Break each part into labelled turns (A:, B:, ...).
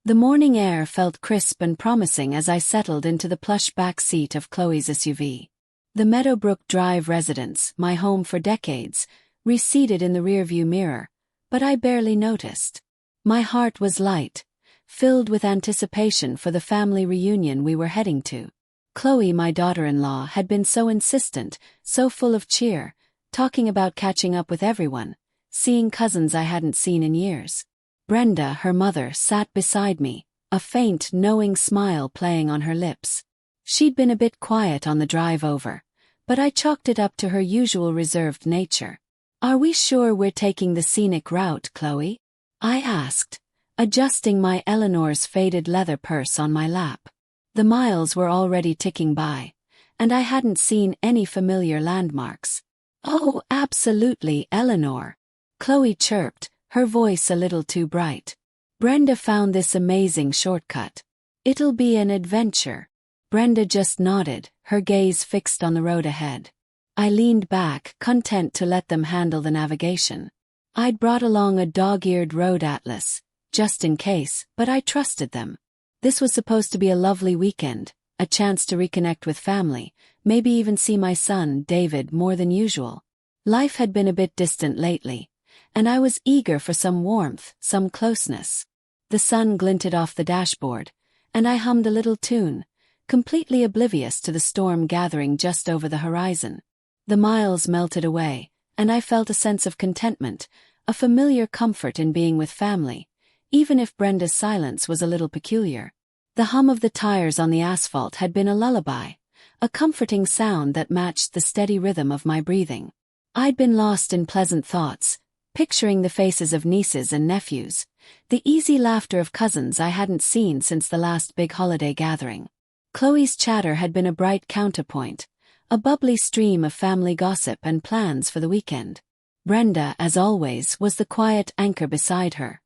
A: The morning air felt crisp and promising as I settled into the plush back seat of Chloe's SUV. The Meadowbrook Drive residence, my home for decades, receded in the rearview mirror, but I barely noticed. My heart was light, filled with anticipation for the family reunion we were heading to. Chloe, my daughter-in-law, had been so insistent, so full of cheer, talking about catching up with everyone, seeing cousins I hadn't seen in years. Brenda, her mother, sat beside me, a faint, knowing smile playing on her lips. She'd been a bit quiet on the drive over, but I chalked it up to her usual reserved nature. "Are we sure we're taking the scenic route, Chloe?" I asked, adjusting my Eleanor's faded leather purse on my lap. The miles were already ticking by, and I hadn't seen any familiar landmarks. "Oh, absolutely, Eleanor," Chloe chirped, her voice a little too bright. "Brenda found this amazing shortcut. It'll be an adventure." Brenda just nodded, her gaze fixed on the road ahead. I leaned back, content to let them handle the navigation. I'd brought along a dog-eared road atlas, just in case, but I trusted them. This was supposed to be a lovely weekend, a chance to reconnect with family, maybe even see my son, David, more than usual. Life had been a bit distant lately, and I was eager for some warmth, some closeness. The sun glinted off the dashboard, and I hummed a little tune, completely oblivious to the storm gathering just over the horizon. The miles melted away, and I felt a sense of contentment, a familiar comfort in being with family, even if Brenda's silence was a little peculiar. The hum of the tires on the asphalt had been a lullaby, a comforting sound that matched the steady rhythm of my breathing. I'd been lost in pleasant thoughts, picturing the faces of nieces and nephews, the easy laughter of cousins I hadn't seen since the last big holiday gathering. Chloe's chatter had been a bright counterpoint, a bubbly stream of family gossip and plans for the weekend. Brenda, as always, was the quiet anchor beside her,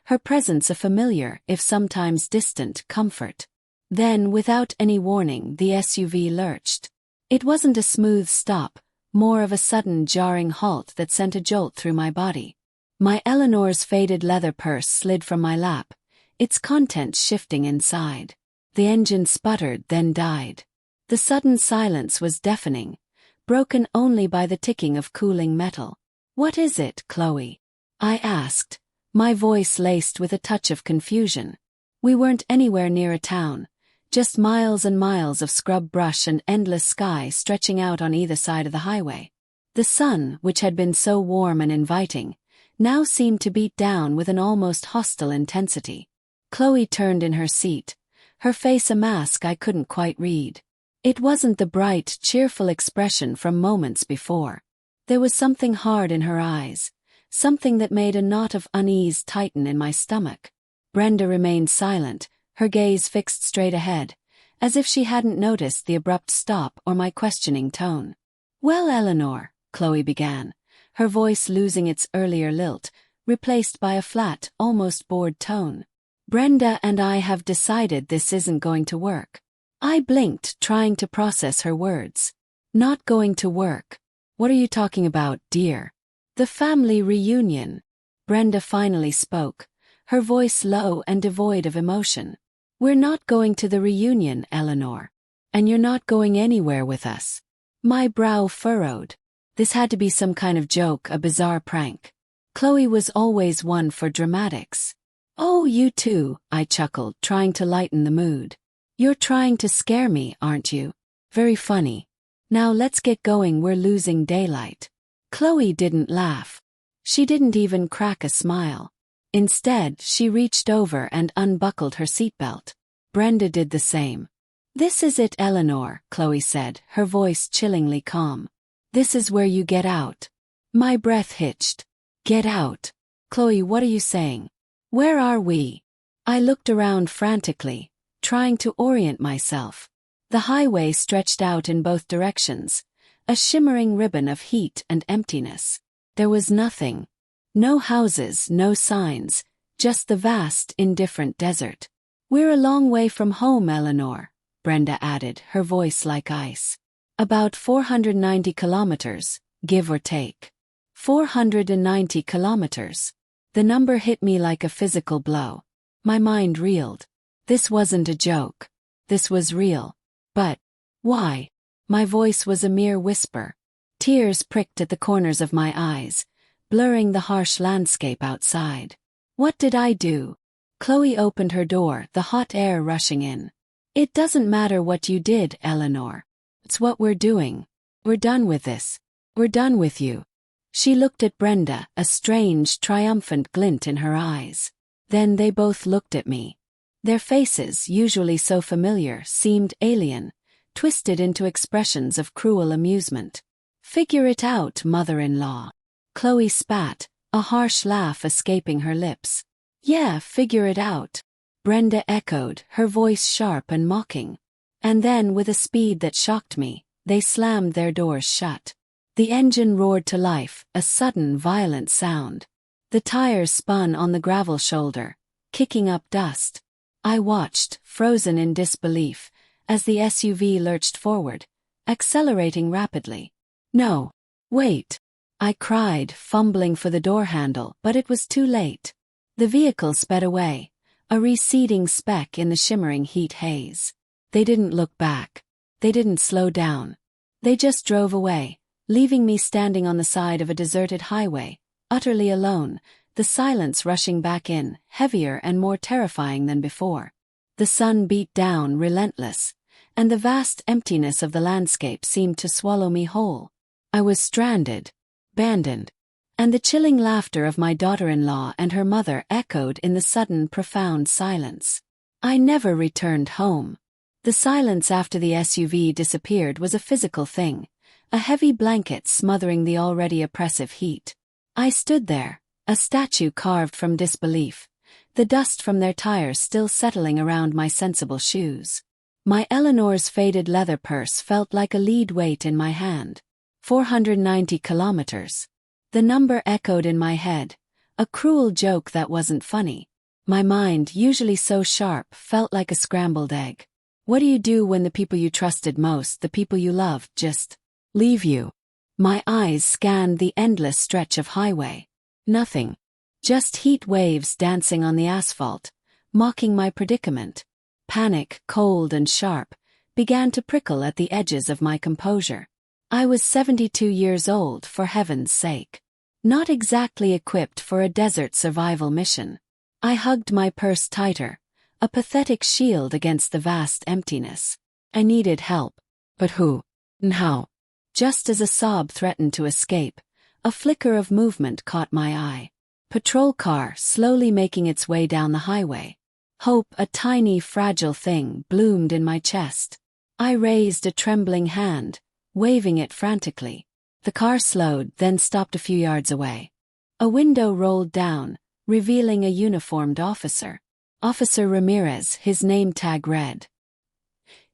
A: her presence a familiar, if sometimes distant, comfort. Then, without any warning, the SUV lurched. It wasn't a smooth stop, more of a sudden jarring halt that sent a jolt through my body. My Eleanor's faded leather purse slid from my lap, its contents shifting inside. The engine sputtered, then died. The sudden silence was deafening, broken only by the ticking of cooling metal. "What is it, Chloe?" I asked, my voice laced with a touch of confusion. We weren't anywhere near a town, just miles and miles of scrub brush and endless sky stretching out on either side of the highway. The sun, which had been so warm and inviting, now seemed to beat down with an almost hostile intensity. Chloe turned in her seat, her face a mask I couldn't quite read. It wasn't the bright, cheerful expression from moments before. There was something hard in her eyes, something that made a knot of unease tighten in my stomach. Brenda remained silent, her gaze fixed straight ahead, as if she hadn't noticed the abrupt stop or my questioning tone. "Well, Eleanor," Chloe began, her voice losing its earlier lilt, replaced by a flat, almost bored tone. "Brenda and I have decided this isn't going to work." I blinked, trying to process her words. "Not going to work? What are you talking about, dear?" "The family reunion." Brenda finally spoke, her voice low and devoid of emotion. "We're not going to the reunion, Eleanor. And you're not going anywhere with us." My brow furrowed. This had to be some kind of joke, a bizarre prank. Chloe was always one for dramatics. "Oh, you too," I chuckled, trying to lighten the mood. "You're trying to scare me, aren't you? Very funny. Now let's get going, we're losing daylight." Chloe didn't laugh. She didn't even crack a smile. Instead, she reached over and unbuckled her seatbelt. Brenda did the same. "This is it, Eleanor," Chloe said, her voice chillingly calm. "This is where you get out." My breath hitched. "Get out? Chloe, what are you saying? Where are we?" I looked around frantically, trying to orient myself. The highway stretched out in both directions, a shimmering ribbon of heat and emptiness. There was nothing. No houses, no signs, just the vast, indifferent desert. "We're a long way from home, Eleanor," Brenda added, her voice like ice. "About 490 kilometers, give or take." 490 kilometers. The number hit me like a physical blow. My mind reeled. This wasn't a joke. This was real. But why? My voice was a mere whisper. Tears pricked at the corners of my eyes, blurring the harsh landscape outside. What did I do? Chloe opened her door, the hot air rushing in. It doesn't matter what you did, Eleanor. It's what we're doing. We're done with this. We're done with you. She looked at Brenda, a strange, triumphant glint in her eyes. Then they both looked at me. Their faces, usually so familiar, seemed alien, twisted into expressions of cruel amusement. Figure it out, mother-in-law. Chloe spat, a harsh laugh escaping her lips. Yeah, figure it out. Brenda echoed, her voice sharp and mocking. And then, with a speed that shocked me, they slammed their doors shut. The engine roared to life, a sudden, violent sound. The tires spun on the gravel shoulder, kicking up dust. I watched, frozen in disbelief, as the SUV lurched forward, accelerating rapidly. No. Wait. I cried, fumbling for the door handle, but it was too late. The vehicle sped away, a receding speck in the shimmering heat haze. They didn't look back. They didn't slow down. They just drove away, leaving me standing on the side of a deserted highway, utterly alone, the silence rushing back in, heavier and more terrifying than before. The sun beat down, relentless, and the vast emptiness of the landscape seemed to swallow me whole. I was stranded, abandoned, and the chilling laughter of my daughter-in-law and her mother echoed in the sudden, profound silence. I never returned home. The silence after the SUV disappeared was a physical thing, a heavy blanket smothering the already oppressive heat. I stood there, a statue carved from disbelief, the dust from their tires still settling around my sensible shoes. My Eleanor's faded leather purse felt like a lead weight in my hand. 490 kilometers. The number echoed in my head, a cruel joke that wasn't funny. My mind, usually so sharp, felt like a scrambled egg. What do you do when the people you trusted most, the people you loved, just leave you? My eyes scanned the endless stretch of highway. Nothing. Just heat waves dancing on the asphalt, mocking my predicament. Panic, cold and sharp, began to prickle at the edges of my composure. I was 72 years old, for heaven's sake. Not exactly equipped for a desert survival mission. I hugged my purse tighter, a pathetic shield against the vast emptiness. I needed help. But who? And how? Just as a sob threatened to escape, a flicker of movement caught my eye. Patrol car slowly making its way down the highway. Hope, a tiny, fragile thing, bloomed in my chest. I raised a trembling hand, waving it frantically. The car slowed, then stopped a few yards away. A window rolled down, revealing a uniformed officer. Officer Ramirez, his name tag read.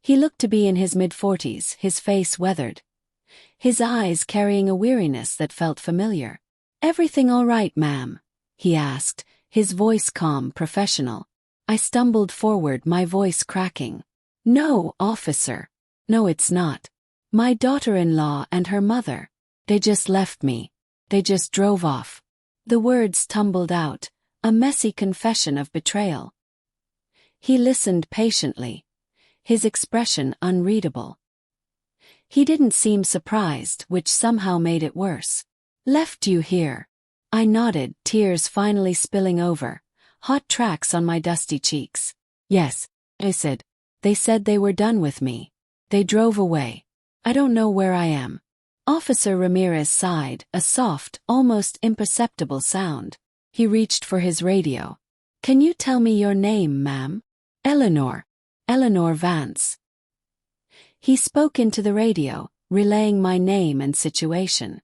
A: He looked to be in his mid-40s, his face weathered, his eyes carrying a weariness that felt familiar. "Everything all right, ma'am?" he asked, his voice calm, professional. I stumbled forward, my voice cracking. "No, officer. No, it's not. My daughter-in-law and her mother. They just left me. They just drove off." The words tumbled out, a messy confession of betrayal. He listened patiently, his expression unreadable. He didn't seem surprised, which somehow made it worse. "Left you here?" I nodded, tears finally spilling over, hot tracks on my dusty cheeks. "Yes," I said. "They said they were done with me. They drove away. I don't know where I am." Officer Ramirez sighed, a soft, almost imperceptible sound. He reached for his radio. "Can you tell me your name, ma'am?" "Eleanor. Eleanor Vance." He spoke into the radio, relaying my name and situation.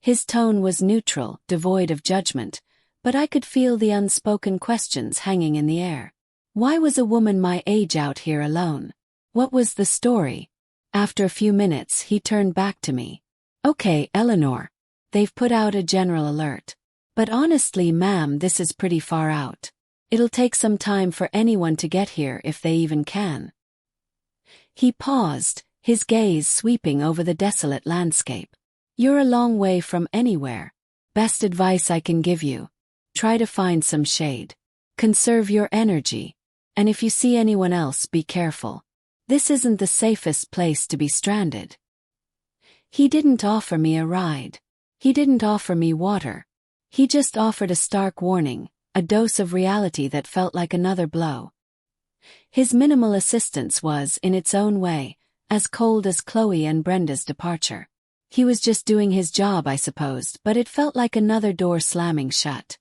A: His tone was neutral, devoid of judgment, but I could feel the unspoken questions hanging in the air. Why was a woman my age out here alone? What was the story? After a few minutes, he turned back to me. "Okay, Eleanor. They've put out a general alert. But honestly, ma'am, this is pretty far out. It'll take some time for anyone to get here if they even can." He paused, his gaze sweeping over the desolate landscape. "You're a long way from anywhere. Best advice I can give you. Try to find some shade. Conserve your energy. And if you see anyone else, be careful. This isn't the safest place to be stranded. He didn't offer me a ride. He didn't offer me water. He just offered a stark warning, a dose of reality that felt like another blow. His minimal assistance was, in its own way, as cold as Chloe and Brenda's departure. He was just doing his job, I supposed, but it felt like another door slamming shut.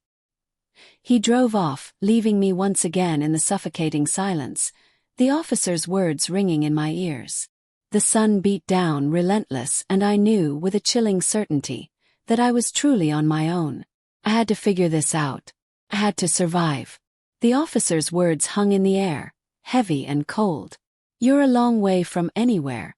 A: He drove off, leaving me once again in the suffocating silence, the officer's words ringing in my ears. The sun beat down, relentless, and I knew, with a chilling certainty, that I was truly on my own. I had to figure this out. I had to survive. The officer's words hung in the air, heavy and cold. You're a long way from anywhere.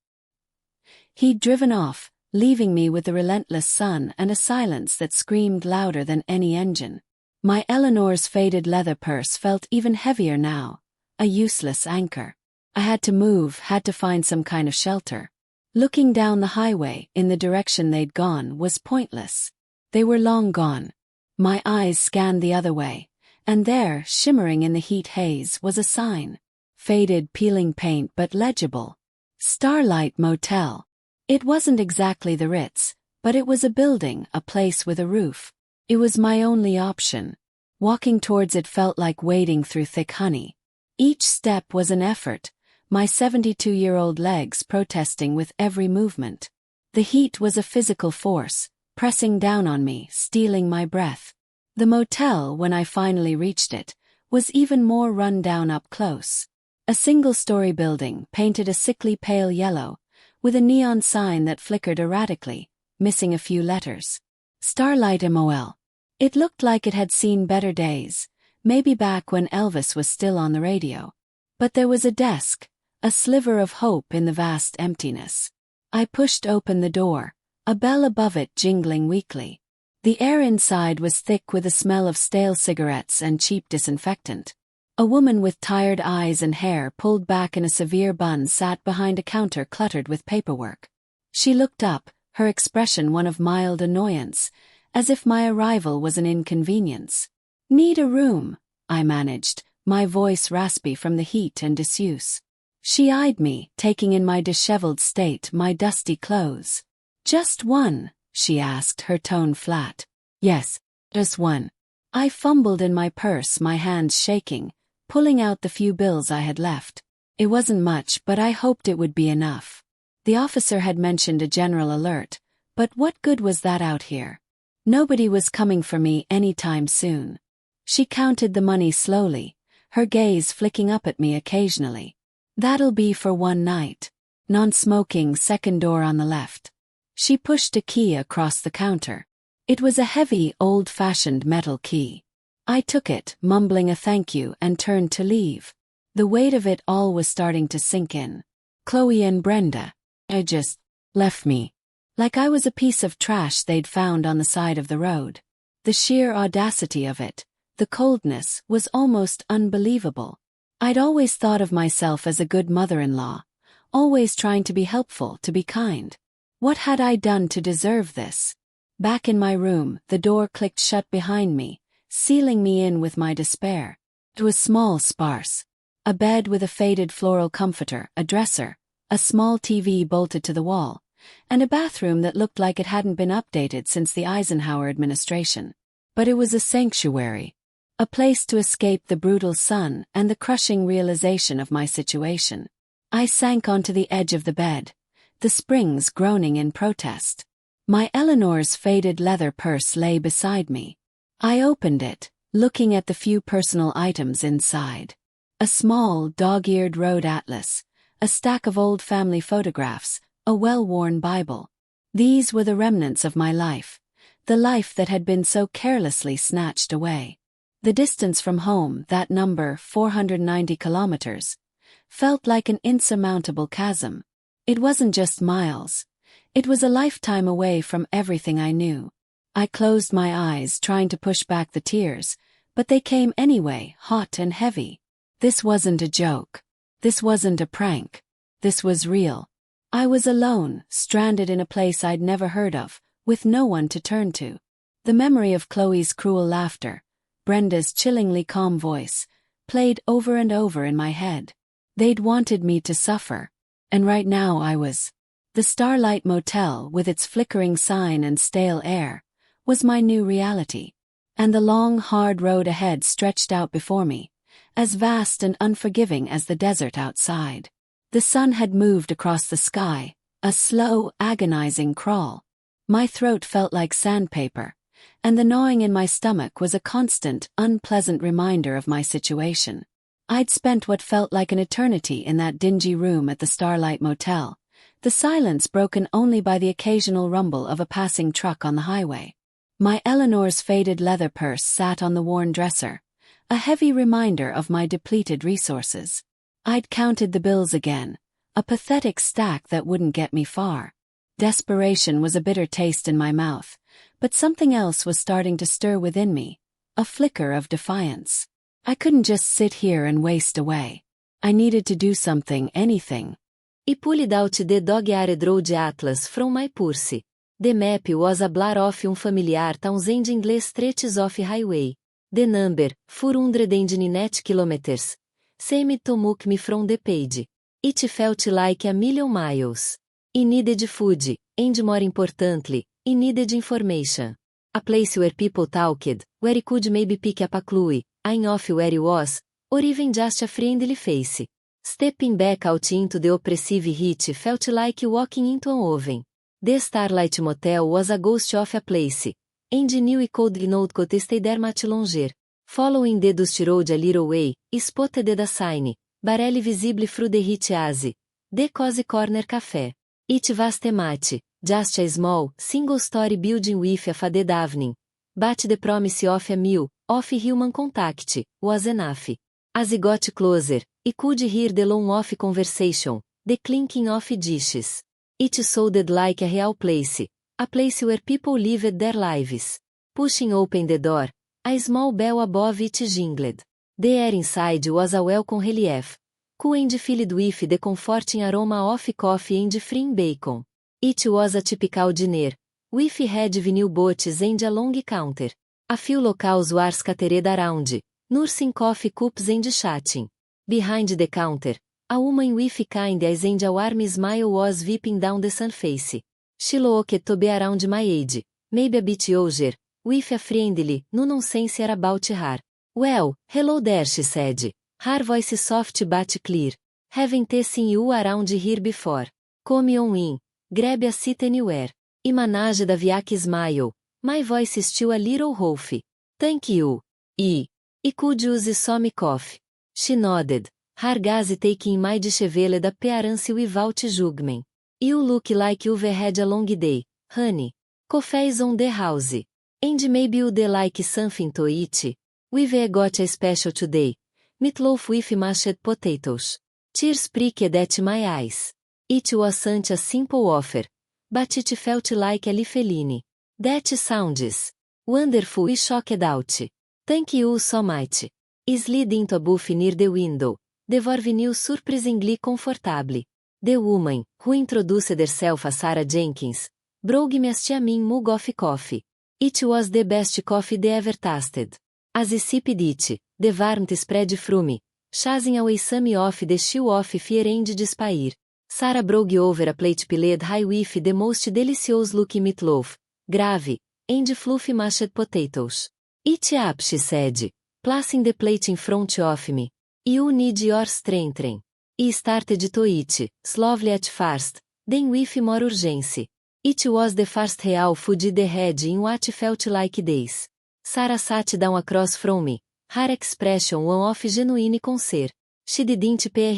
A: He'd driven off, leaving me with the relentless sun and a silence that screamed louder than any engine. My Eleanor's faded leather purse felt even heavier now, a useless anchor. I had to move, had to find some kind of shelter. Looking down the highway in the direction they'd gone was pointless. They were long gone. My eyes scanned the other way, and there, shimmering in the heat haze, was a sign. Faded, peeling paint but legible. Starlight Motel. It wasn't exactly the Ritz, but it was a building, a place with a roof. It was my only option. Walking towards it felt like wading through thick honey. Each step was an effort, my 72-year-old legs protesting with every movement. The heat was a physical force, pressing down on me, stealing my breath. The motel, when I finally reached it, was even more run down up close. A single-story building, painted a sickly pale yellow, with a neon sign that flickered erratically, missing a few letters. Starlight MOL. It looked like it had seen better days, maybe back when Elvis was still on the radio. But there was a desk, a sliver of hope in the vast emptiness. I pushed open the door, a bell above it jingling weakly. The air inside was thick with the smell of stale cigarettes and cheap disinfectant. A woman with tired eyes and hair pulled back in a severe bun sat behind a counter cluttered with paperwork. She looked up, her expression one of mild annoyance, as if my arrival was an inconvenience. "Need a room," I managed, my voice raspy from the heat and disuse. She eyed me, taking in my disheveled state, my dusty clothes. "Just one?" she asked, her tone flat. "Yes, just one." I fumbled in my purse, my hands shaking, pulling out the few bills I had left. It wasn't much, but I hoped it would be enough. The officer had mentioned a general alert, but what good was that out here? Nobody was coming for me anytime soon. She counted the money slowly, her gaze flicking up at me occasionally. "That'll be for one night. Non-smoking, second door on the left." She pushed a key across the counter. It was a heavy, old-fashioned metal key. I took it, mumbling a thank you, and turned to leave. The weight of it all was starting to sink in. Chloe and Brenda had just left me. Like I was a piece of trash they'd found on the side of the road. The sheer audacity of it, the coldness, was almost unbelievable. I'd always thought of myself as a good mother-in-law, always trying to be helpful, to be kind. What had I done to deserve this? Back in my room, the door clicked shut behind me, sealing me in with my despair. It was small, sparse. A bed with a faded floral comforter, a dresser, a small TV bolted to the wall, and a bathroom that looked like it hadn't been updated since the Eisenhower administration. But it was a sanctuary. A place to escape the brutal sun and the crushing realization of my situation. I sank onto the edge of the bed, the springs groaning in protest. My Eleanor's faded leather purse lay beside me. I opened it, looking at the few personal items inside. A small, dog-eared road atlas, a stack of old family photographs, a well-worn Bible. These were the remnants of my life, the life that had been so carelessly snatched away. The distance from home, that number, 490 kilometers, felt like an insurmountable chasm. It wasn't just miles. It was a lifetime away from everything I knew. I closed my eyes, trying to push back the tears, but they came anyway, hot and heavy. This wasn't a joke. This wasn't a prank. This was real. I was alone, stranded in a place I'd never heard of, with no one to turn to. The memory of Chloe's cruel laughter, Brenda's chillingly calm voice, played over and over in my head. They'd wanted me to suffer. And right now I was. The Starlight Motel, with its flickering sign and stale air, was my new reality. And the long, hard road ahead stretched out before me, as vast and unforgiving as the desert outside. The sun had moved across the sky, a slow, agonizing crawl. My throat felt like sandpaper, and the gnawing in my stomach was a constant, unpleasant reminder of my situation. I'd spent what felt like an eternity in that dingy room at the Starlight Motel, the silence broken only by the occasional rumble of a passing truck on the highway. My Eleanor's faded leather purse sat on the worn dresser, a heavy reminder of my depleted resources. I'd counted the bills again, a pathetic stack that wouldn't get me far. Desperation was a bitter taste in my mouth, but something else was starting to stir within me, a flicker of defiance. I couldn't just sit here and waste away. I needed to do something, anything.
B: I pulled out the dog-eared road atlas from my purse. The map was a blur of familiar Townsend English stretches of highway. The number, 409 kilometers, seemed to mock me from the page. It felt like a million miles. I needed food, and more importantly, I needed information. A place where people talked, where I could maybe pick up a clue, of where I was, or even just a friendly face. Stepping back out into the oppressive heat felt like walking into an oven. The Starlight Motel was a ghost of a place, and knew I could not stay there much longer. Following the dusty road a little way, I spotted a sign, barely visible through the heat as The Cozy Corner Café. It was thematic, just a small, single-story building with a faded evening. But the promise of a meal, of human contact, was enough. As I got closer, I could hear the long-off conversation, the clinking of dishes. It sounded like a real place, a place where people lived their lives. Pushing open the door, a small bell above it jingled. The air inside was a welcome relief, cool and filled with the comforting aroma of coffee and frying bacon. It was a typical dinner, with red vinyl boats and a long counter. A few locals were scattered around, nursing coffee cups and chatting. Behind the counter, a woman with kind eyes and a warm smile was wiping down the sun face. She looked to be around my age, maybe a bit older, with a friendly, no-nonsense air about her. Well, hello there, she said, her voice soft but clear. Haven't seen you around here before. Come on in, grab a seat anywhere. I managed a vague smile, my voice still a little rough. Thank you. I could use some coffee. She nodded, her gaze taking my disheveled appearance without judgment. You look like you've had a long day, honey. Coffee is on the house. And maybe you'd like something to eat. We've got a special today. Meatloaf with mashed potatoes. Tears pricked at my eyes. It wasn't a simple offer, but it felt like a lifeline. That sounds wonderful, I shocked out. Thank you so much. I slid into a booth near the window, the vinyl surprisingly comfortable. The woman, who introduced herself as Sarah Jenkins, brought me a steaming mug of coffee. It was the best coffee they ever tasted. As I sipped it, the warmth spread through me, chasing away some of the chill of fear and despair. Sarah brought over a plate piled high with the most delicious-looking meatloaf, gravy, and fluffy mashed potatoes. Eat up, she said, placing the plate in front of me. You need your strength. I started to eat, slowly at first, then with more urgency. It was the first real food they had in what felt like days. Sarah sat down across from me, her expression one of genuine concern. She didn't pry,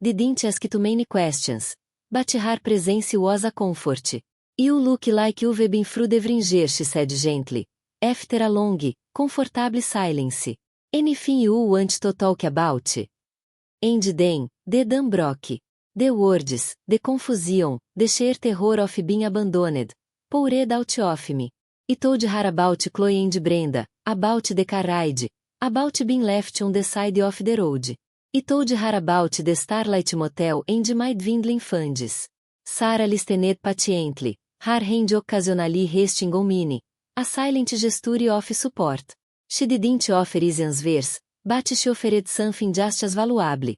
B: didn't ask too many questions, but her presence was a comfort. You look like you've been through the ringer, she said gently, after a long, comfortable silence. Anything you want to talk about? And then, the dam broke. The words, the confusion, the sheer terror of being abandoned, poured out of me. I told her about Chloe and Brenda, about the car ride, about being left on the side of the road. I told her about the Starlight Motel and my dwindling funds. Sarah listened patiently, her hand occasionally resting on mine, a silent gesture of support. She didn't offer easy answers, but she offered something just as valuable.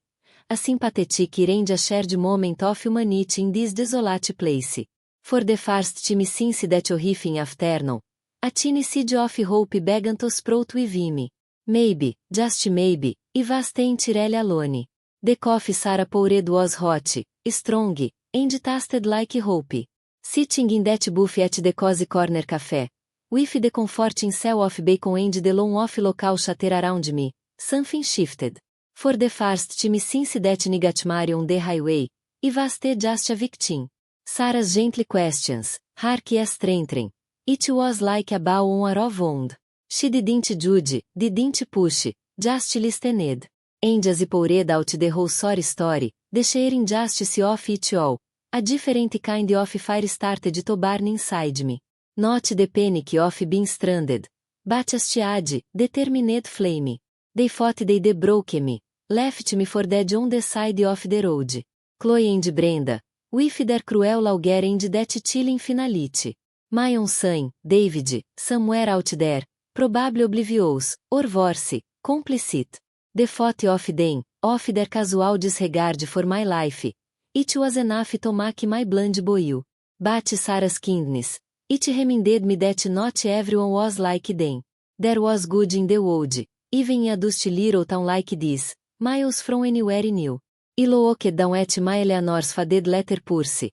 B: A sympathetic and a shared moment of humanity in this desolate place. For the first time since that horrific afternoon, a tiny seed of hope began to sprout within me. Maybe, just maybe, I was entirely alone. The coffee Sarah poured was hot, strong, and tasted like hope. Sitting in that booth at the cozy corner cafe, with the comforting smell of bacon and the lawn of local chatter around me, something shifted. For the first time since that nightmare on the highway, I was just a victim. Sarah's gentle questions, hark as strengthening. It was like a ball on a raw wound. She didn't judge, didn't push, just listened. And as I poured out the whole sorry story, the sheer injustice of it all, a different kind of fire started to burn inside me. Not the panic of being stranded, but a steady, determined flame. They fought they broke me, left me for dead on the side of the road. Chloe and Brenda, with their cruel laughter and that chilling finality. My own son, David, somewhere out there, probably oblivious, or worse, complicit. The thought of them, of their casual disregard for my life. It was enough to make my blood boil. But Sarah's kindness, it reminded me that not everyone was like them. There was good in the world, even in a dusty little town like this, miles from anywhere new. I looked down at my Eleanor's faded letter purse,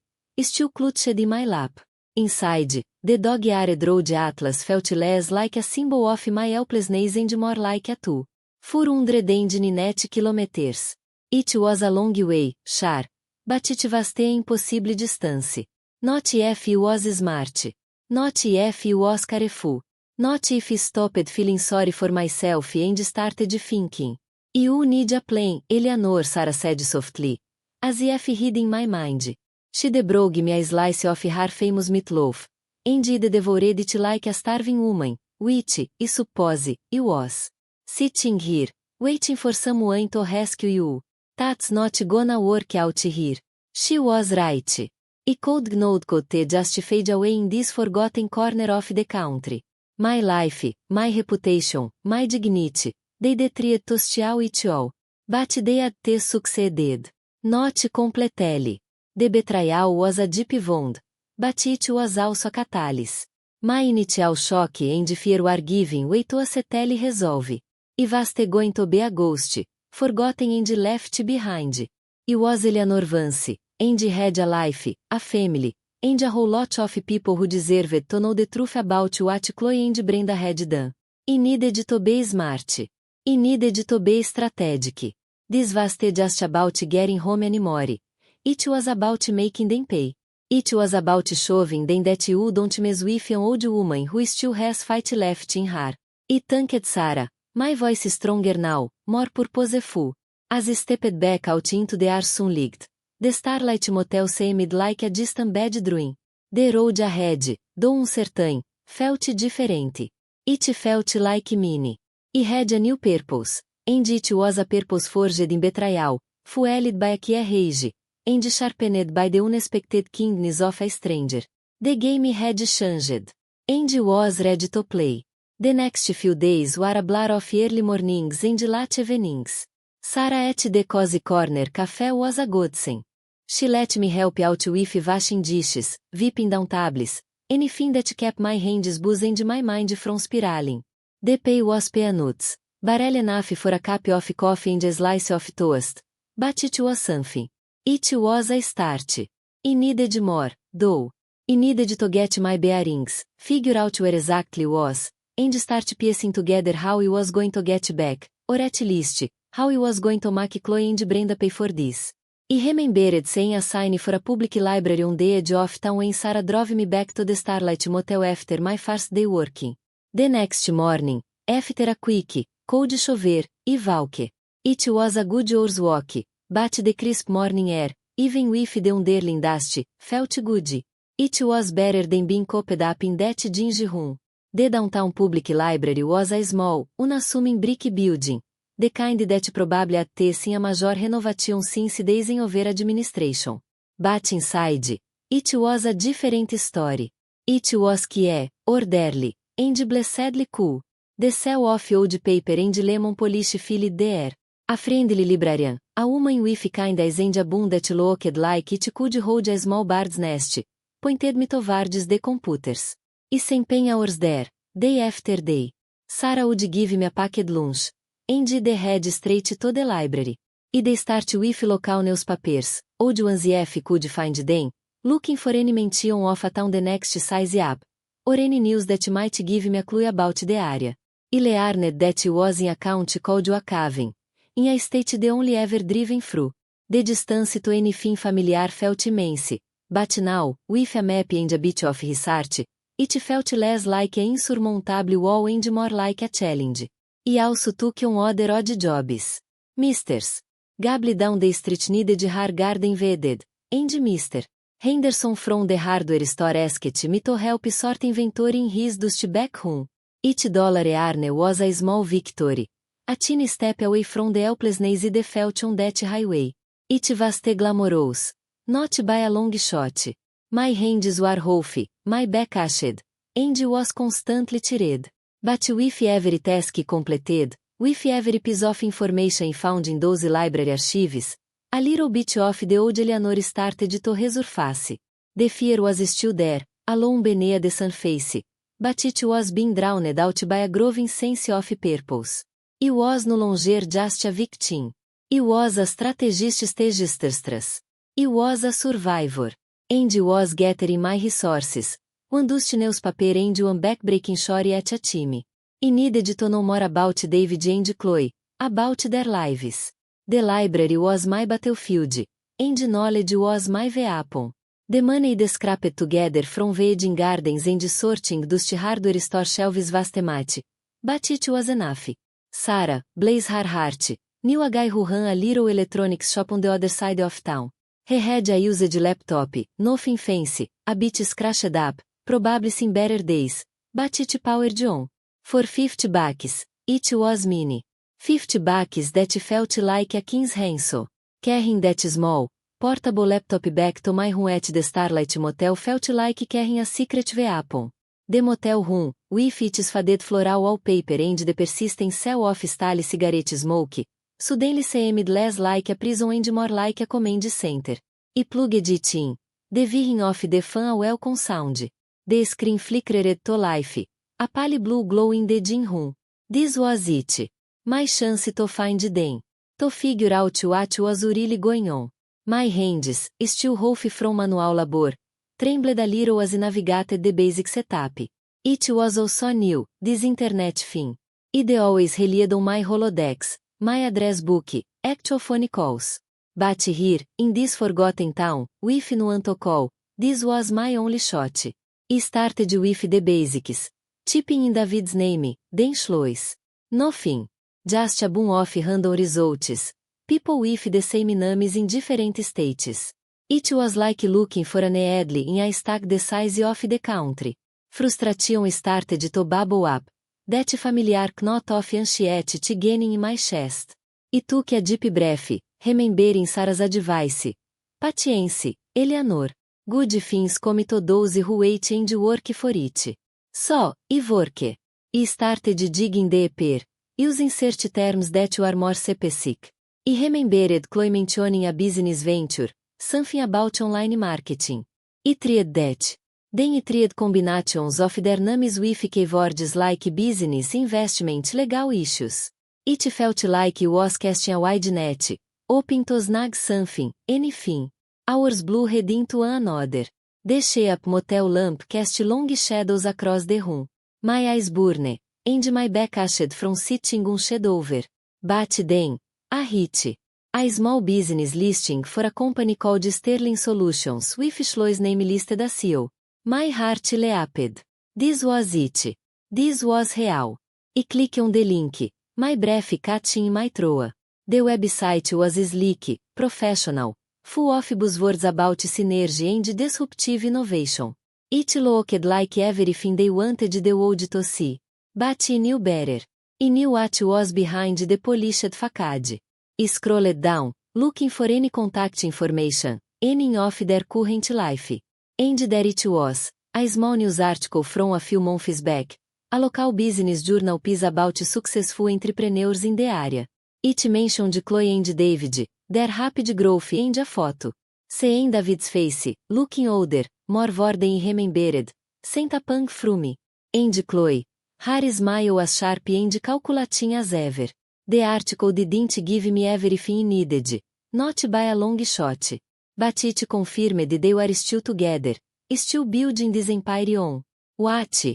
B: still clutched in my lap. Inside, the dog-eared road atlas felt less like a symbol of my helplessness and more like a tool. 409 kilometers. It was a long way, sure, but it was the impossible distance. Not if I was smart. Not if I was careful. Not if I stopped feeling sorry for myself and started thinking. You need a plan, Eleanor, Sarah said softly, as if hid in my mind. She debroke me a slice of her famous meatloaf, and I devoured it like a starving woman, which, I suppose, I was. Sitting here, waiting for someone to rescue you. That's not gonna work out here. She was right. I could not just fade away in this forgotten corner of the country. My life, my reputation, my dignity, they tried to steal it all. But they had succeeded. Not completely. The betrayal was a deep wound, but it was also a catalyst. My initial shock and fear were giving way to a settle resolve. I was going to be a ghost, forgotten and left behind. I was Eleanor Vance, and had a life, a family, and a whole lot of people who deserved to know the truth about what Chloe and Brenda had done. I needed to be smart. I needed to be strategic. This wasn't just about getting home anymore. It was about making them pay. It was about showing them that you don't mess with an old woman who still has fight left in her. I thanked Sarah, my voice stronger now, more purposeful. As I stepped back out into the sunlight, the Starlight Motel seemed like a distant bad dream. The road ahead, though uncertain, felt different. It felt like mine. I had a new purpose, and it was a purpose forged in betrayal, fueled by a key rage, and sharpened by the unexpected kindness of a stranger. The game had changed, and was ready to play. The next few days were a blur of early mornings and late evenings. Sarah at the cozy corner cafe was a godsend. She let me help out with washing dishes, wiping down tables, anything that kept my hands busy and my mind from spiraling. The pay was peanuts, barely enough for a cup of coffee and a slice of toast, but it was something. It was a start. I needed more, though. I needed to get my bearings, figure out where exactly was, and start piecing together how I was going to get back, or at least, how I was going to make Chloe and Brenda pay for this. I remembered seeing a sign for a public library on the edge of town when Sarah drove me back to the Starlight Motel after my first day working. The next morning, after a quick, cold shower, I walked. It was a good hour's walk, but the crisp morning air, even with the underlying dust, felt good. It was better than being cooped up in that dingy room. The downtown public library was a small, unassuming brick building, the kind that probably had seen a major renovation since days in over administration. But inside, it was a different story. It was quiet, orderly, and blessedly cool. The sell of old paper and lemon polish filled the air. A friendly librarian, a woman with kind eyes and a bun that looked like it could hold a small bird's nest, pointed me towards the computers. I spent hours there, day after day. Sarah would give me a packed lunch, and the head straight to the library. I'd start with local newspapers, old ones if could find them, looking for any mention of a town the next size up, or any news that might give me a clue about the area. I learned that was in a county called Wakaven, in a state the only ever driven through. The distance to anything familiar felt immense, but now, with a map and a bit of research, it felt less like an insurmountable wall and more like a challenge. I also took on other odd jobs. Mrs. Gable down the street needed her garden weeded, and Mr. Henderson from the hardware store asked me to help sort inventory in his dusty back room. Each dollar earned was a small victory. A teeny step away from the helplessness I felt on that highway. It was glamorous. Not by a long shot. My hands were rough, my back ached, and was constantly tired. But with every task completed, with every piece of information found in those library archives, a little bit of the old Eleanor started to resurface. The fear was still there, alone beneath the surface, but it was being drowned out by a growing sense of purpose. I was no longer just a victim. I was a strategist stagisters. I was a survivor. And I was gathering my resources. One dusty newspaper and one backbreaking story at a time. I needed to know more about David and Chloe, about their lives. The library was my battlefield, and knowledge was my weapon. The money I scraped together from weeding gardens and sorting dusty hardware store shelves was much, but it was enough. Sarah, bless her heart, knew a guy who ran a little electronics shop on the other side of town. He had a used laptop, nothing fancy, a bit scratched up, probably seen better days, but it powered on. For $50, it was mini. $50 that felt like a king's ransom. Carrying that small, portable laptop back to my room at the Starlight Motel felt like carrying a secret weapon. The motel room, with its faded floral wallpaper and the persistent smell of stale cigarette smoke, suddenly seemed less like a prison and more like a command center. I plugged it in. The whirring of the fan a welcome sound. The screen flickered to life. A pale blue glow in the gym room. This was it. My chance to find them. To figure out what was really going on. My hands, still rough from manual labor, trembled a little as I navigated the basic setup. It was all so new, this internet thing. I'd always relied on my Rolodex, my address book, actual phone calls. But here, in this forgotten town, with no one to call, this was my only shot. I started with the basics. Typing in David's name, then Schloss. Nothing. Just a bunch of random results. People with the same names in different states. It was like looking for an needle in a stack the size of the country. Frustration started to bubble up. That familiar knot of anxiety gaining in my chest. I took a deep breath, remembering Sarah's advice. Patience, Eleanor. Good things come to those who wait and work for it. So, I worked. I started digging deeper, using search terms that were more specific. I remembered Chloe mentioning a business venture, something about online marketing. I tried that. Then I tried combinations of their names with keywords like business, investment, legal issues. It felt like I was casting a wide net, hoping to snag something, anything. Hours blurred into one another. The shape motel lamp cast long shadows across the room. My eyes burned, and my back ached from sitting hunched over. But then, a hit. A small business listing for a company called Sterling Solutions with Schloss name listed as CEO. My heart leaped. This was it. This was real. I clicked on the link, my breath catching in my throat. The website was sleek, professional, full of buzzwords about synergy and disruptive innovation. It looked like everything they wanted the world to see. But I knew better. I knew what was behind the polished facade. I scrolled down, looking for any contact information, any of their current life. And there it was, a small news article from a few months back, A local business journal piece about successful entrepreneurs in the area. It mentioned Chloe and David, their rapid growth and a photo. Seeing David's face, looking older, more worn than remembered, sent a pang from me. And Chloe, her smile as sharp and calculating as ever. The article didn't give me everything needed, not by a long shot. But it confirmed they were still together, still building this empire on. What?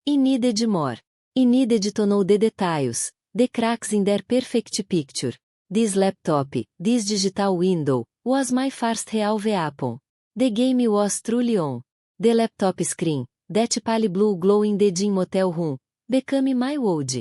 B: I needed more. I needed to know the details, the cracks in their perfect picture. This laptop, this digital window, was my first real weapon. The game was truly on. The laptop screen, that pale blue glow in the gym motel room, became my world.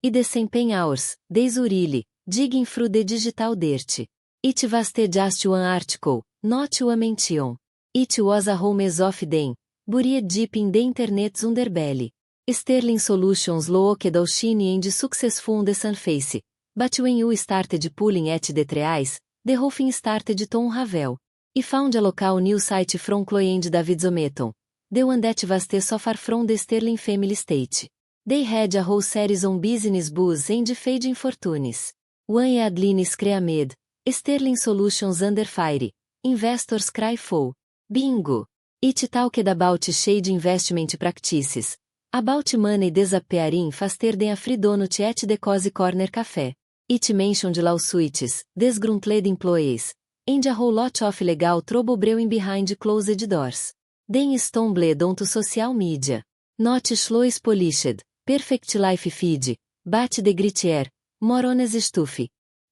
B: I the 10 hours, days really, digging through the digital dirt. It was just one article, not one mention. It was a whole mess of them, buried deep in the internet's underbelly. Sterling Solutions looked all shiny and successful on the surface, but when you started pulling at the trees, the whole thing started to unravel. I found a local news site from Chloe and David Zometon, the one that was so far from the Sterling family state. They had a whole series on business buzz and fading fortunes. One Adeline screamed, Sterling Solutions under fire, investors cry foul. Bingo! It talked about shady investment practices, about money disappearing faster than a free donut at the Cozy Corner Café. It mentioned lawsuits, disgruntled employees, and a whole lot of legal trouble brewing behind closed doors. Then stumbled onto social media. Not slow polished, perfect life feed, but the grittier, more honest stuff.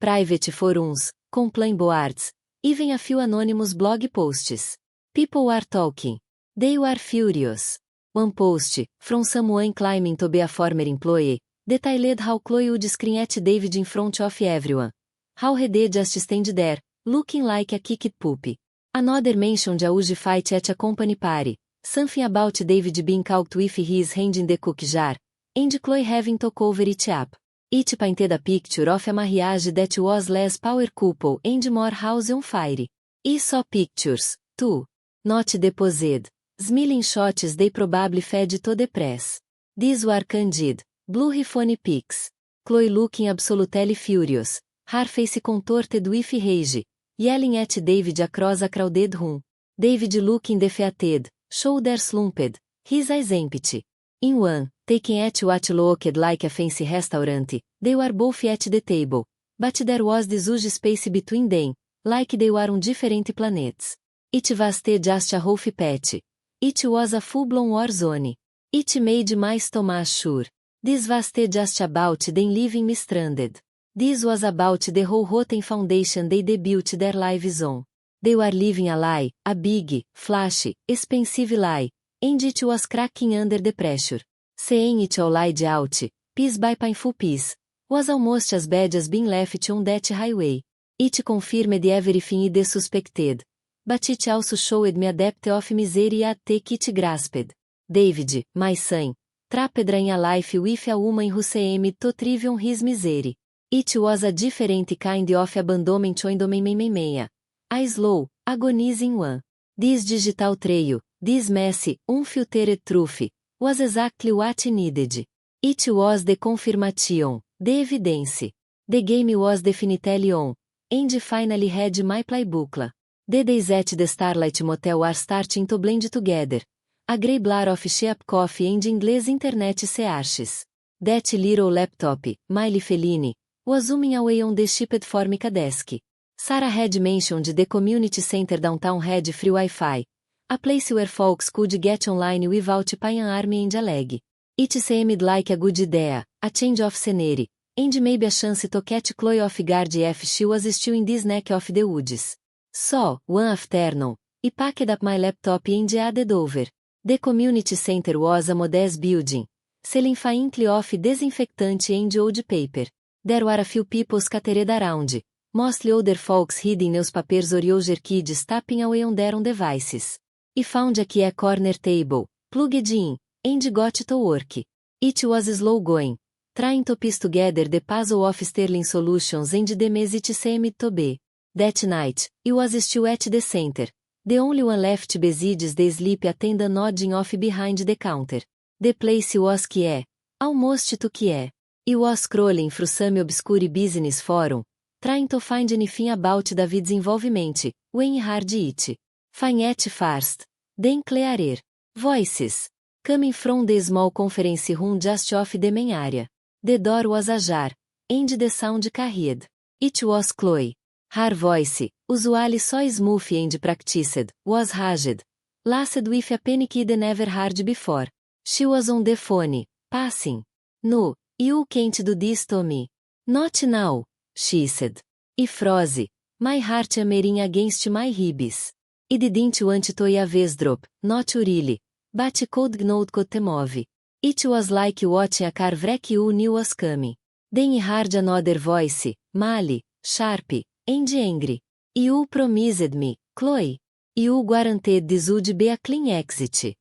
B: Private forums, complaint boards, even a few anonymous blog posts. People were talking. They were furious. One post, from someone claiming to be a former employee, detailed how Chloe would scream at David in front of everyone. How he did just stand there, looking like a kicked puppy. Another mentioned a huge fight at a company party, something about David being caught with his hand in the cookie jar, and Chloe having to cover it up. It painted a picture of a marriage that was less power couple and more house on fire. I saw pictures, too. Not deposed. Smiling shots they probably fed to the press. These were candid, blurry phone pics. Chloe looking absolutely furious, her face contorted with rage, yelling at David across a crowded room. David looking defeated, shoulders slumped, his eyes empty. In one, taking at what looked like a fancy restaurant, they were both at the table, but there was this huge space between them, like they were on different planets. It was just a rough patch. It was a full-blown war zone. It made my stomach sure. This was just about them leaving me stranded. This was about the whole rotten foundation they built their lives on. They were living a lie, a big, flashy, expensive lie, and it was cracking under the pressure. Saying it all laid out, piece by painful piece, was almost as bad as being left on that highway. It confirmed everything I suspected. But it also showed me a depth of misery at take it grasped. David, my son, trapped in a life with a woman who seemed to thrive on his misery. It was a different kind of abandonment on the a slow, agonizing one. This digital trail, this messy, unfiltered truth, was exactly what I needed. It was the confirmation, the evidence. The game was definitely on, and finally had my playbook. The days at the Starlight Motel are starting to blend together. A grey blur of cheap coffee and English internet searches. That little laptop, Miley Fellini, was zooming away on the shipped Formica desk. Sarah had mentioned the community center downtown had free Wi-Fi, a place where folks could get online without paying an arm and a leg. It seemed like a good idea, a change of scenery, and maybe a chance to catch Chloe off guard if she was still in this neck of the woods. So, one afternoon, I packed up my laptop and headed over. The community center was a modest building, selling faintly of disinfectant and old paper. There were a few people scattered around, mostly older folks hiding newspapers or younger kids tapping away on their own devices. I found a key at corner table, plugged in, and got to work. It was slow going, trying to piece together the puzzle of Sterling Solutions and the mess it seemed to be. That night, I was still at the center. The only one left besides the sleep attendant nodding off behind the counter. The place was quiet, Almost to que é. I was scrolling through some obscure business forum, trying to find anything about David desenvolvimento, when hard it. Find it first. Then clearer. Voices. Coming from the small conference room just off the main area. The door was ajar, and the sound carried. It was Chloe. Her voice, usually so smooth and practiced, was ragged, laced with a panic I'd never heard before. She was on the phone, passing. No, you can't do this to me. Not now, she said. I froze, my heart hammering against my ribs. I didn't want to eavesdrop, not really, but could not cut them off. It was like watching a car wreck you knew was coming. Then I heard another voice, male, sharp, and angry. You promised me, Chloe. You guaranteed this would be a clean exit.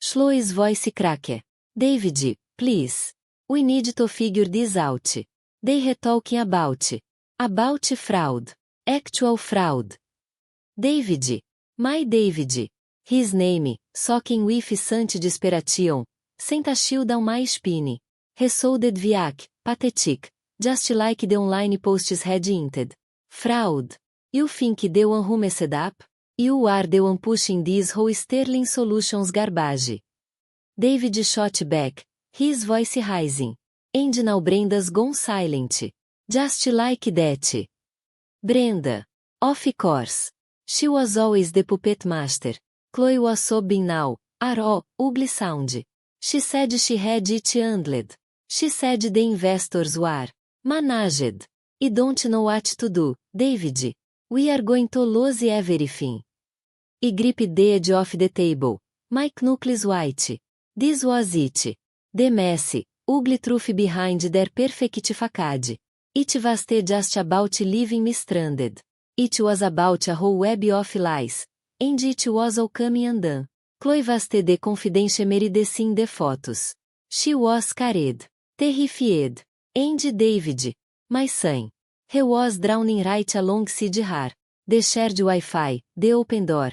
B: Chloe's voice cracked. David, please. We need to figure this out. They were talking about fraud. Actual fraud. David. My David. His name, soaking with scent desperation, sent a chill down my spine. Resounded Viac, pathetic, just like the online posts had hinted. Fraud. You think the one who messed up? You are the one pushing this whole Sterling Solutions garbage. David shot back, his voice rising. And now Brenda's gone silent. Just like that. Brenda. Of course. She was always the puppet master. Chloe was sobbing now, a raw, ugly sound. She said she had it handled. She said the investors were managed. I don't know what to do, David. We are going to lose everything. I gripped the edge of the table. My knuckles white. This was it. The messy, ugly truth behind their perfect facade. It was just about leaving me stranded. It was about a whole web of lies. And it was all coming undone. Chloe was the confidential meridecing the photos. She was scared. Terrified. And David, my son. He was drowning right alongside her. The shared Wi-Fi, the open door.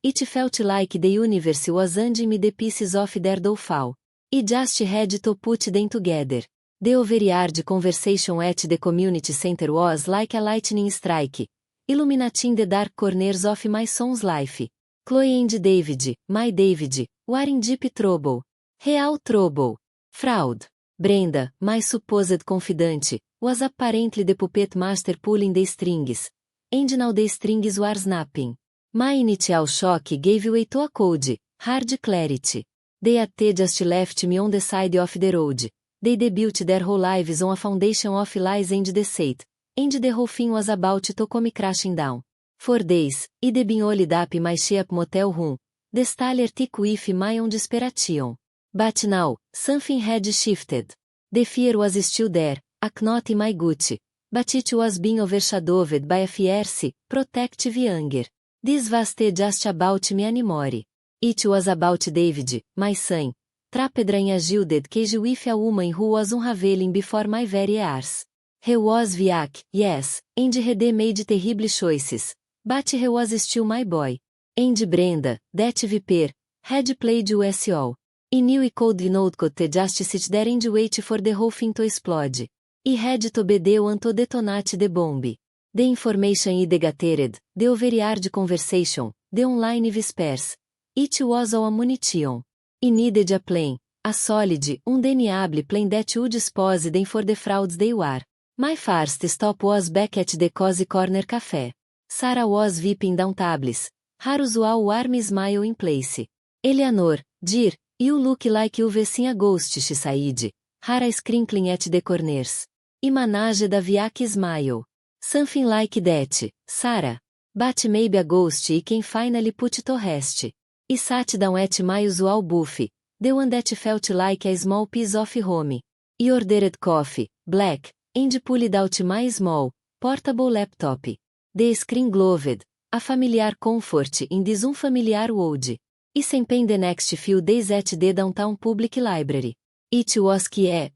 B: It felt like the universe was handing me the pieces of their dollfall. I just had to put them together. The overheard conversation at the community center was like a lightning strike, illuminating the dark corners of my son's life. Chloe and David, my David, were in deep trouble. Real trouble. Fraud. Brenda, my supposed confidant, was apparently the puppet master pulling the strings. And now the strings were snapping. My initial shock gave way to a cold, hard clarity. They had just left me on the side of the road. They built their whole lives on a foundation of lies and deceit. And the whole thing was about to come crashing down. For days, I'd been holed up in my cheap motel room, the staller thick with my own desperation. But now, something had shifted. The fear was still there, a knot in my gut, but it was being overshadowed by a fierce, protective anger. This was just about me anymore. It was about David, my son, trapped in a gilded cage with a woman who was unraveling before my very eyes. He was Viac, yes, and he made terrible choices, but he was still my boy. And Brenda, that viper, had played us all. I knew I could not just sit there and wait for the whole thing to explode. I had to be the one to detonate the bomb. The information I gathered, the overheard conversation, the online whispers. It was all ammunition. I needed a plan, a solid, undeniable plan that would expose them for the frauds they were. My first stop was back at the Cozy Corner Café. Sarah was wiping down tables, her usual warm smile in place. Eleanor, dear, you look like you've seen a ghost, she said, her eyes crinkling at the corners. I managed a Viac smile. Something like that, Sarah. But maybe a ghost I can finally put to rest. I sat down at my usual buffet, the one that felt like a small piece of home. I ordered coffee, black, and pulled out my small, portable laptop. The screen glowed, a familiar comfort in this unfamiliar world. I spent the next few days at the downtown public library. It was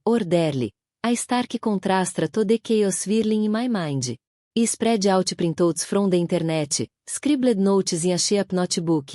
B: orderly, a stark contrast to the chaos swirling in my mind. I spread out printouts from the internet, scribbled notes in a cheap notebook,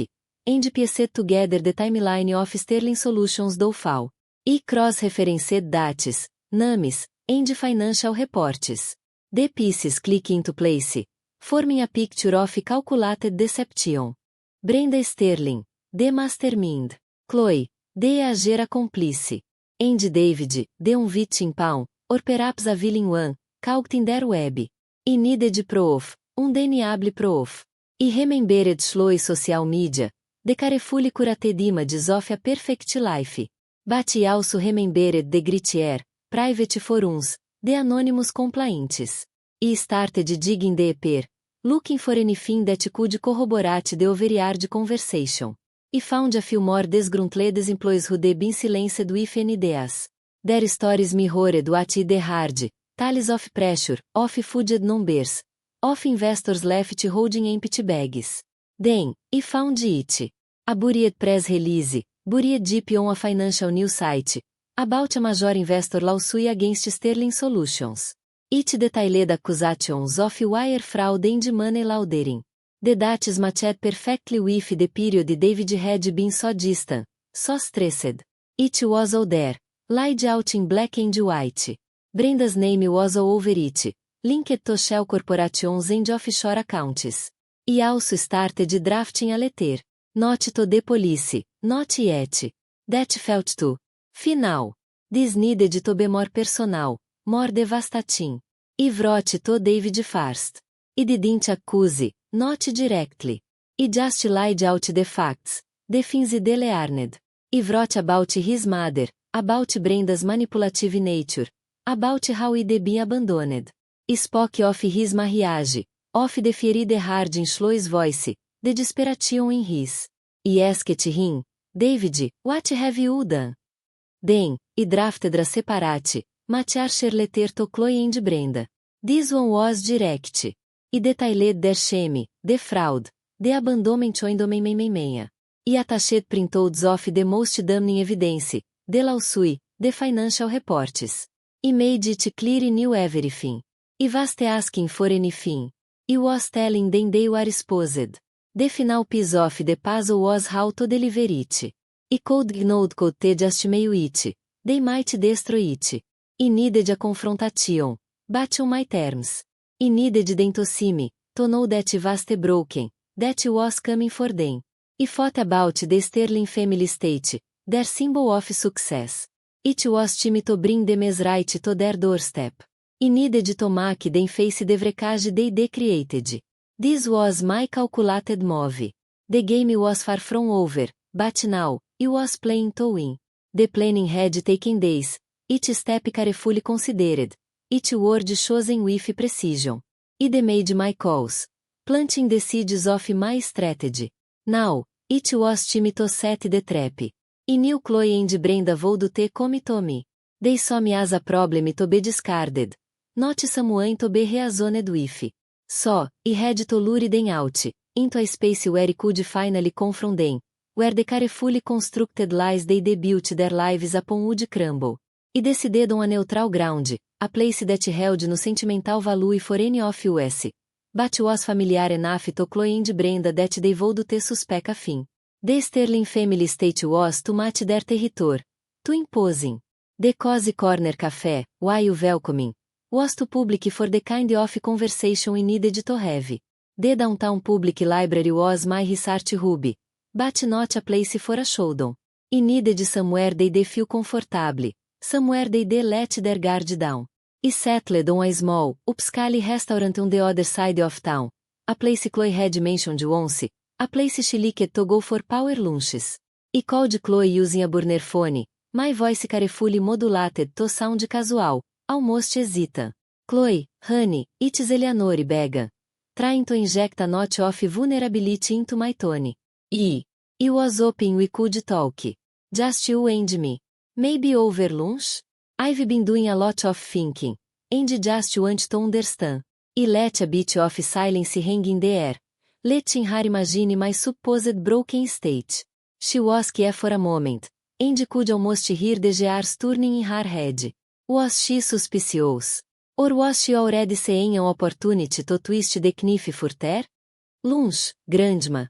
B: and pieced together the timeline of Sterling Solutions dollfall. E cross-referenced dates, NAMs, and financial reports. The pieces click into place, forming a picture of calculated deception. Brenda Sterling, the mastermind. Chloe, the agent accomplice. And David, the victim pawn, or perhaps a villain one, caught in their web. I needed proof, undeniable proof. I remembered slow social media, the carefully curated images of a perfect life. But I also remembered the grittier, private forums, the anonymous complaints. I started digging deeper, looking for anything that could corroborate the overheard conversation. I found a few more disgruntled employees who'd been silenced with NDAs. Their stories mirrored what I'd heard, tales of pressure, of fudged numbers, of investors left holding empty bags. Then, I found it. A buried press release, buried deep on a financial news site, about a major investor lawsuit against Sterling Solutions. It detailed accusations of wire fraud and money laundering. The dates matched perfectly with the period David had been so distant, so stressed. It was all there, laid out in black and white. Brenda's name was all over it, linked to shell corporations and offshore accounts. I also started drafting a letter. Not to the police, not yet. That felt too final. This needed to be more personal, more devastating. I wrote to David first. I didn't accuse, not directly. I just laid out the facts, the things I learned. I wrote about his mother, about Brenda's manipulative nature, about how he'd been abandoned. I spoke of his marriage, of the feared hard in Chloe's voice, the desperation in his. I asked him, David, what have you done? Then, I drafted a separate, mature letter to Chloe and Brenda. This one was direct. I detailed their shame, the fraud, the abandonment and meia. I attached printouts of the most damning evidence, the lawsuit, the financial reports. I made it clear I knew everything. I wasn't asking for anything. I was telling them they were exposed. The final piece of the puzzle was how to deliver it. I could just mail it. They might destroy it. I needed a confrontation, but on my terms. I needed them to see me, to know that was broken, that was coming for them. I thought about the Sterling family estate, their symbol of success. It was time to bring them right to their doorstep. I needed to make them face the wreckage they created. This was my calculated move. The game was far from over, but now, I was playing to win. The planning had taken days, each step carefully considered, each word chosen with precision. I made my calls, planting the seeds of my strategy. Now, it was time to set the trap. I knew Chloe and Brenda would come to me. They saw me as a problem to be discarded, not someone to be reasoned with. So, I had to lure them out, into a space where I could finally confront them, where the carefully constructed lies they built their lives upon would crumble. I decided on a neutral ground, a place that held no sentimental value for any of us, but was familiar enough to Chloe and Brenda that they would suspect a thing. The Sterling family estate was too much their territory, too imposing. The cozy corner café, while welcoming, was too public for the kind of conversation we needed to have. The downtown public library was my research hub, but not a place for a showdown. I needed somewhere they'd feel comfortable, somewhere they'd let their guard down. I settled on a small, upscale restaurant on the other side of town, a place Chloe had mentioned once, a place she liked to go for power lunches. I called Chloe using a burner phone, my voice carefully modulated to sound casual, almost hesitant. Chloe, honey, it's Eleanor Bega. Trying to inject a notch of vulnerability into my tone. I was hoping we could talk. Just you and me. Maybe over lunch? I've been doing a lot of thinking, and just want to understand. I let a bit of silence hang in the air, letting her imagine my supposed broken state. She was quiet for a moment, and could almost hear the gears turning in her head. Was she suspicious? Or was she already seeing an opportunity to twist the knife further? Lunch, grandma.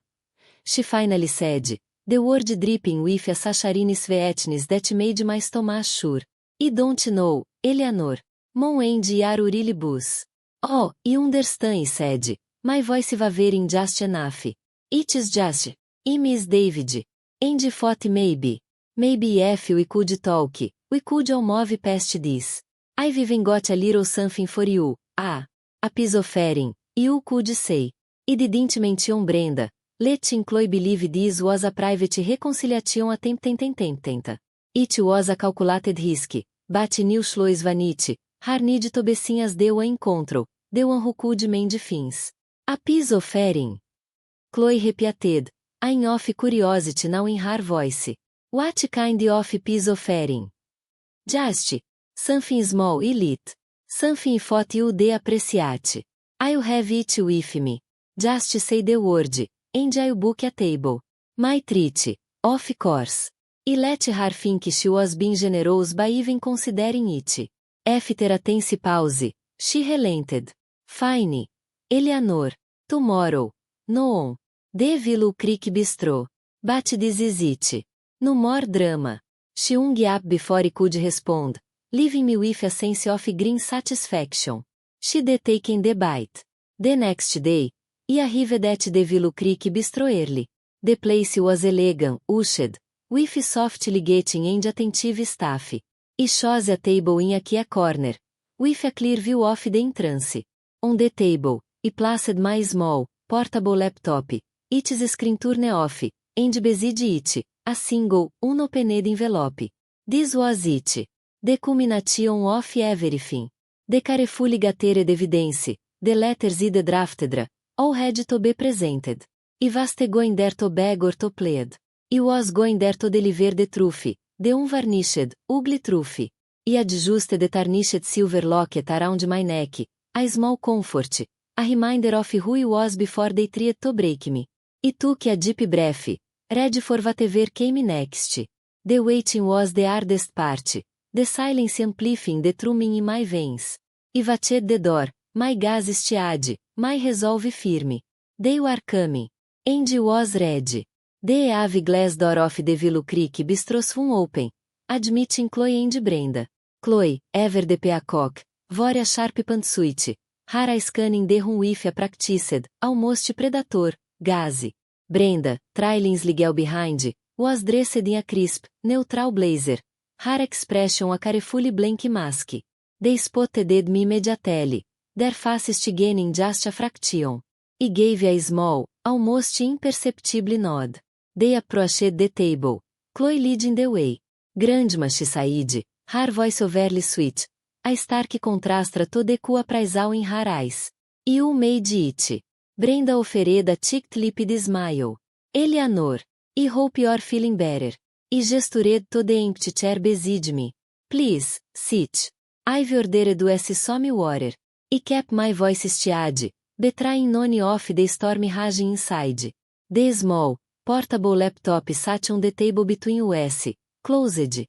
B: She finally said, The word dripping with a saccharine sweetness that made my stomach sure. I don't know, Eleanor. Mon and are really bus. Oh, I understand, said. My voice wavering just enough. It is just. I miss David. And thought maybe. Maybe if we could talk, we could all move past this. I've even got a little something for you. A piece of offering, you could say. I didn't mention Brenda. Letting Chloe believe this was a private reconciliation attempt. It was a calculated risk, but new Chloe's vanity, her need to be seen as the one in control, the one who could mend things. A piece of offering. Chloe repeated, in of curiosity now in her voice. What kind of piece of offering? Just. Something small and lit. Something thought you'd appreciate. I'll have it with me. Just say the word, and I'll book a table. My treat, of course. I let her think she was being generous by even considering it. After a tense pause, she relented. Fine. Eleanor. Tomorrow. No on. The Willow Creek Bistro. But this is it. No more drama. She hung up before he could respond, leaving me with a sense of green satisfaction. She'd taken the bite. The next day, I arrived at the Willow Creek Bistro early. The place was elegant, ushed, with soft lighting and attentive staff. I chose a table in a key corner, with a clear view of the entrance. On the table, I placed my small, portable laptop, its screen turned off, and beside it, a single, unopened envelope. This was it. The culmination of everything. The carefully gathered evidence, the letters I drafted, all had to be presented. I was going there to beg or to plead. I was going there to deliver the truth, the unvarnished, ugly truth. I adjusted the tarnished silver locket around my neck, a small comfort, a reminder of who I was before they tried to break me. I took a deep breath, ready for whatever came next. The waiting was the hardest part, the silence amplifying the thrumming in my veins. I watched the door, my gaze steady, my resolve firm. They were coming. And I was ready. The heavy glass door of the Willow Creek Bistro swung open, admitting Chloe and Brenda. Chloe, ever the peacock, wore a sharp pantsuit, her eyes scanning the room with a practiced, almost predator, gaze. Brenda, trailing slightly behind, was dressed in a crisp, neutral blazer, her expression a carefully blank mask. They spotted me immediately, their faces gaining just a fraction. I gave a small, almost imperceptible nod. They approached the table, Chloe leading the way. Grandma, she said, her voice overly sweet, a stark contrast to the cool appraisal in her eyes. You made it. Brenda offered a tight-lipped smile. Eleanor, I hope you're feeling better. I gestured to the empty chair beside me. Please, sit. I've ordered us some water. I kept my voice steady, betraying none of the storm raging inside. The small, portable laptop sat on the table between us, closed.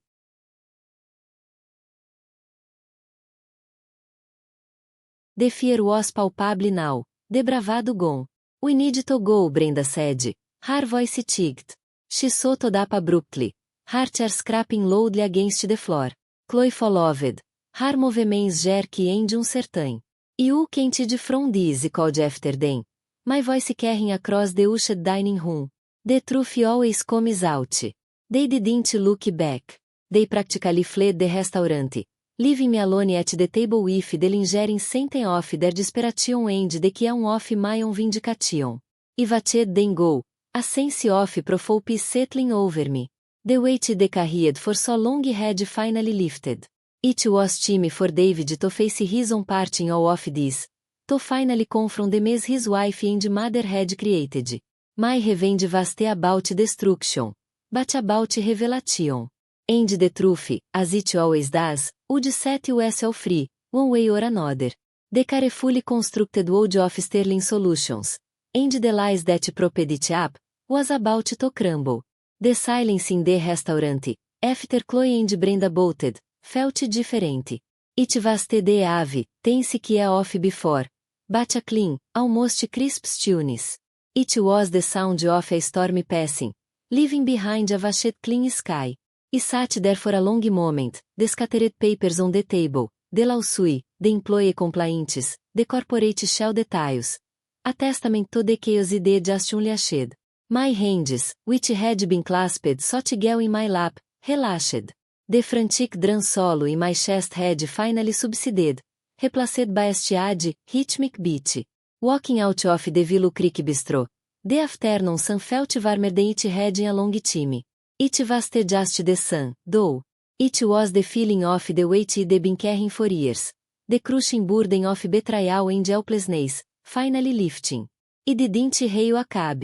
B: The fear was palpable now, the bravado gone. We need to go, Brenda said. Her voice ticked. She stood up abruptly, her chair scraping loudly against the floor. Chloe followed, her movements jerky and uncertain. You can't from this, called after them. My voice carrying across the hushed dining room. The truth always comes out. They didn't look back. They practically fled the restaurant, leaving me alone at the table with the lingering scent of their desperation and the kian of my own vindication. I watched them go, a sense of profound peace settling over me. The weight they carried for so long had finally lifted. It was time for David to face his own part in all of this, to finally confront the mess his wife and mother had created. My revenge wasn't about destruction, but about revelation. And the truth, as it always does, would set us all free, one way or another. The carefully constructed world of Sterling Solutions, and the lies that propped it up, was about to crumble. The silence in the restaurant, after Chloe and Brenda bolted, felt different. It was the heavy, tense key of before, but a clean, almost crisp stillness. It was the sound of a storm passing, leaving behind a vast clean sky. He sat there for a long moment, the scattered papers on the table, the lawsuit, the employee complaints, the corporate shell details. A testament to the chaos they just unleashed. My hands, which had been clasped so together in my lap, relaxed. The frantic drum solo in my chest had finally subsided, replaced by a steady, rhythmic beat. Walking out of the Willow Creek Bistro, the afternoon sun felt warmer than it had in a long time. It was just the sun, though. It was the feeling of the weight they'd been carrying for years. The crushing burden of betrayal and helplessness, finally lifting. It didn't hail a cab.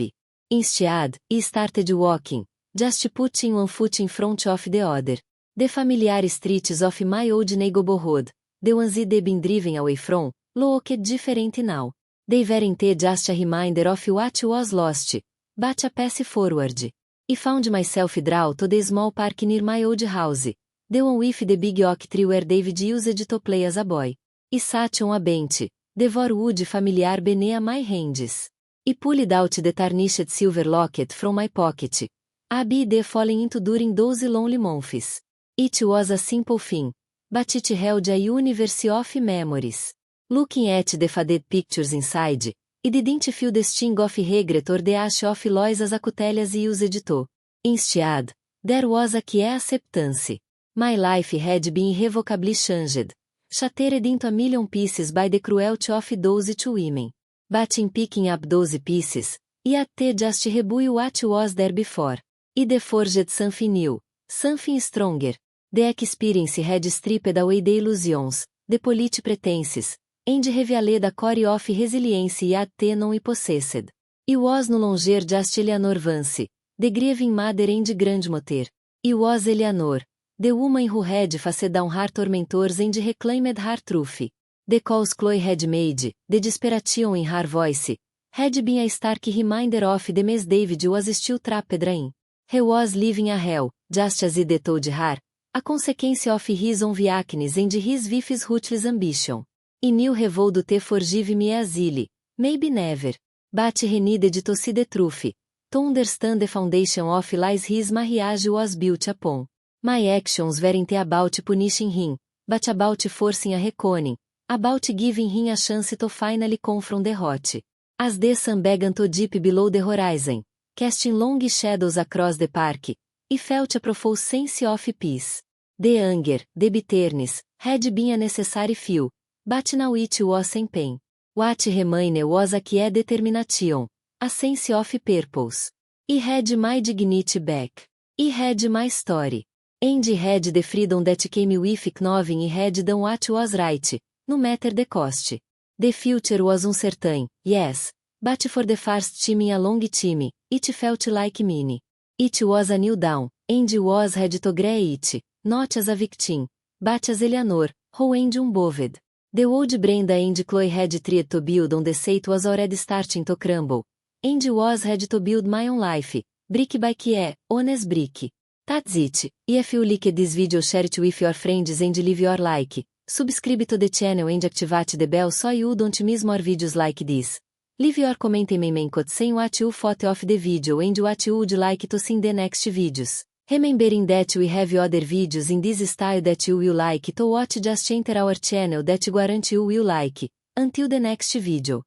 B: Instead, he started walking, just putting one foot in front of the other. The familiar streets of my old neighborhood, the ones they'd been driven away from, looked different now. They weren't just a reminder of what was lost, but a path forward. I found myself drawn to the small park near my old house, the one with the big oak tree where David used to play as a boy. I sat on a bench, the wood familiar beneath my hands. I pulled out the tarnished silver locket from my pocket. A bit falling into during those lonely months. It was a simple thing, but it held a universe of memories. Looking at the faded pictures inside, I didn't feel the sting of regret or the ash of loss as Acutelhas used to. Instead, there was a quiet acceptance. My life had been irrevocably changed, shattered into a million pieces by the cruelty of those two women. But in picking up those pieces, I had just rebuilt what was there before. I forged something new, something stronger. The experience had stripped away the illusions, the polite pretenses, and revealed a core of resilience yet non I possessed. I was no longer just Eleanor Vance, the grieving mother and grandmother. I was Eleanor, the woman who had faced down her tormentors and reclaimed her truth. The calls Chloe had made, the desperation in her voice, had been a stark reminder of the mess David was still trapped in. He was living a hell, just as I told her, a consequence of his own weakness and his wife's ruthless ambition. I knew he would forgive me easily, maybe never. But he needed to see the truth, to understand the foundation of lies his marriage was built upon. My actions weren't about punishing him, but about forcing a reckoning, about giving him a chance to finally confront the rot. As the sun began to dip below the horizon, casting long shadows across the park, I felt a profound sense of peace. The anger, the bitterness, had been a necessary fuel, but now it was in pain. What remained was a quiet determination, a sense of purpose. I had my dignity back. I had my story. And I had the freedom that came with knowing I had done what was right, no matter the cost. The future was uncertain, yes, but for the first time in a long time, it felt like mine. It was a new dawn, and I was ready to greet it, not as a victim, but as Eleanor, who and unmoved. The old Brenda and Chloe had tried to build on the site was already starting to crumble, and I was ready to build my own life, brick by brick, honest brick. That's it. If you like this video, share it with your friends and leave your like, subscribe to the channel and activate the bell so you don't miss more videos like this. Leave your comment in my code saying what you thought of the video and what you would like to see in the next videos. Remembering that we have other videos in this style that you will like to watch, just enter our channel that guarantee you will like. Until the next video.